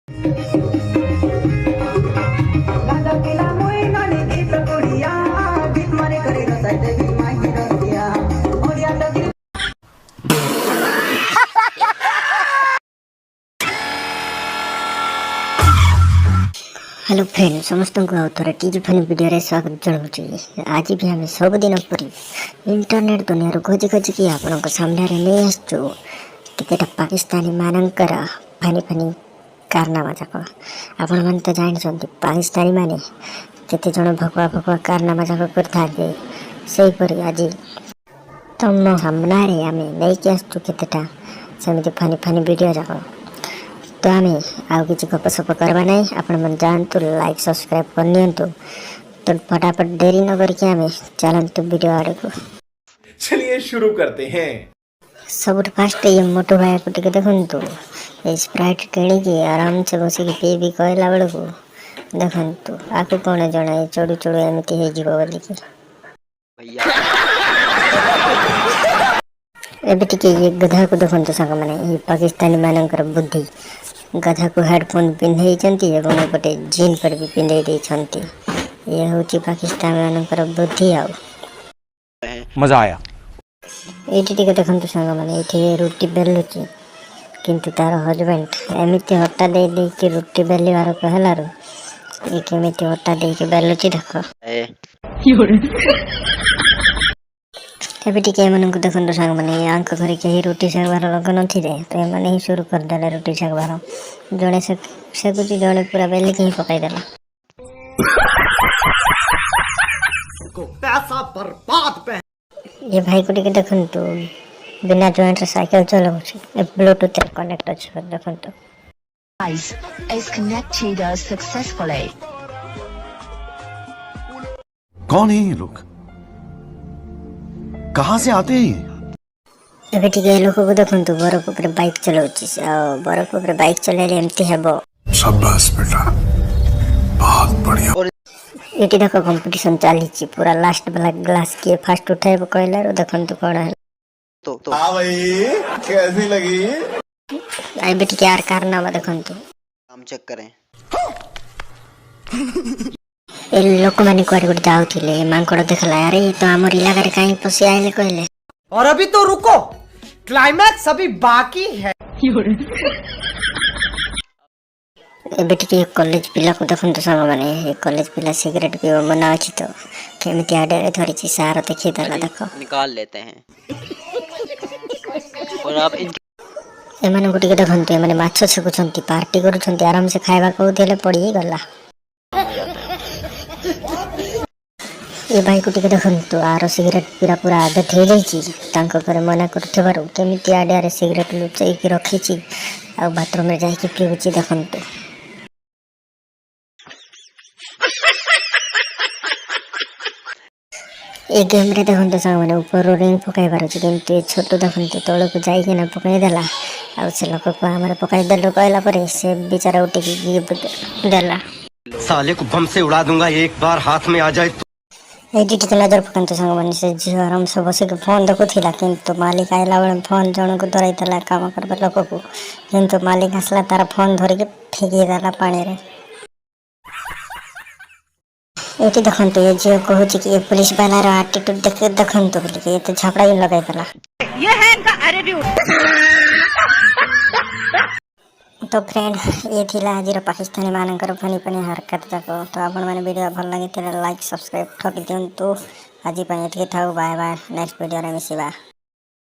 Hello friend समस्त को आउथरे TG funny video रे स्वागत जणाउछि। आज भी हम सब दिन परी इंटरनेट दुनिया रो खोज खोज की आपन को सामने रे नै आछो केतेटा पाकिस्तानी मानकर फनी फनी कारनामा जाक आपन मन तो जानि छथि। पाकिस्तानी माने केते जण भगवा भगवा कारनामा जाक करथा जे सेही परी आज तम सामना रे हमें नै के आछो केतेटा समिति फनी फनी वीडियो जाक। तो आम आउ कि गपसप करवा ना आपण मन जानतु लाइक सब्सक्राइब करनी तो फटाफट देरी न करके आम चलतु वीडियो आड़े को। चलिए शुरू करते हैं। सब फास्ट ये मोटो भाई को टिके देखंतु स्प्राइट किणी आराम से बसिक पीबी कहला बेल को देखंतु आकु कौन जना चढ़ू चढ़ू एमती हो जीव बोलिकी एबे टिके ये गधा को देखंतु संग माने ये पाकिस्तानी मानकर बुद्धि गधा को हेडफोन पिंधे एवं गोटे जीन पर भी पिंधे देछंती। ये होची पाकिस्तान मानकर बुद्धि आउ मजा आया। एटी टिके देखंतु संग माने एठी रोटी बेलुची किंतु तार हस्बैंड एमिति हट्टा दे दे कि रोटी बेलिवार कहलारो ये केमिति हट्टा दे कि बेलुची देखो एबे टिके एमन को देखंतु संग माने आंक घरे के रोटी सागवार लग नथिले तो एमाने ही शुरू कर देले रोटी सागवार जणे से कुछ जणे पूरा बेली के पकाई देला को पैसा बर्बाद पे। ये भाई को टिके देखंतु बिना जॉइंट साइकिल चलाउछि ब्लूटूथ रे कनेक्ट अछि देखंतु is connected successfully. कौन है ये लोग, कहाँ से आते हैं? एबे टिके लोक को देखंतु बरफ ऊपर बाइक चलाउछि बरफ ऊपर बाइक चलाइले एमती हेबो। शाबाश बेटा, बहुत बढ़िया। एटी देखो कंपटीशन चलीछि पूरा लास्ट वाला ग्लास के फास्ट उठाइबो कहला रो देखंतु कोन है तो हां भाई कैसी लगी। आई बेटी के यार कारनामा देखंतु हम चेक करें। ए लोक माने कोड कोड जाउथिले मांकड़ देखला अरे तो हमर इलाका रे काई पसी आइले कहले और अभी तो रुको, क्लाइमैक्स अभी बाकी है। ए बेटी के कॉलेज पिला को देखंतु संग माने ए कॉलेज पिला सिगरेट पीबो मना अछि तो केमिति आडे धरिछि सार देखि दला देखो निकाल लेते हैं। और आप इन एमाने गुटी के देखंतु एमाने माछ छकुछंती पार्टी करूछंती आराम से खाइबा को देले पड़ी गला। ये भाई को टिके देखंतु आरो सिगरेट पीरा पूरा आदत हो जाइछि तांको करे मना करथबारु केमिति आडे रे सिगरेट लुचै कि रखिछि आ बाथरूम में जाई कि पीउछि देखंतु। ए गेम रे देखंतु सामने ऊपर रिंग पकाई बार अछि किंतु छोटो देखंतु तळ को जाई के ना पकाई देला आ से लोक को हमरे पकाई देलो कहला परे से बेचारा उठी के गिफ्ट देला। साले को बम से उड़ा दूंगा एक बार हाथ में आ जाए तो। एडिट के नजर पकंतु संग माने से झियो आराम से बसे के फोन देखुथिला किंतु मालिक आइला बेले फोन जण को धराई देला काम करबा लोक को किंतु मालिक असला तार फोन धरि के फेंकी देला पानी रे। एटी देखंतु ये झियो कहूछि कि ये पुलिस वाला रो एटीट्यूड देखंतु बोली के तो झपड़ा ही लगाई देला। ये है इनका एटीट्यूड। तो फ्रेंड ये थिला आज पाकिस्तानी मानकर फनी फनी हरकत जाको। तो आपण माने वीडियो भल लागे लाइक सब्सक्राइब ठोक दियंतु। आज पय एतके थाउ बाय बाय नेक्स्ट वीडियो रे मिसिबा।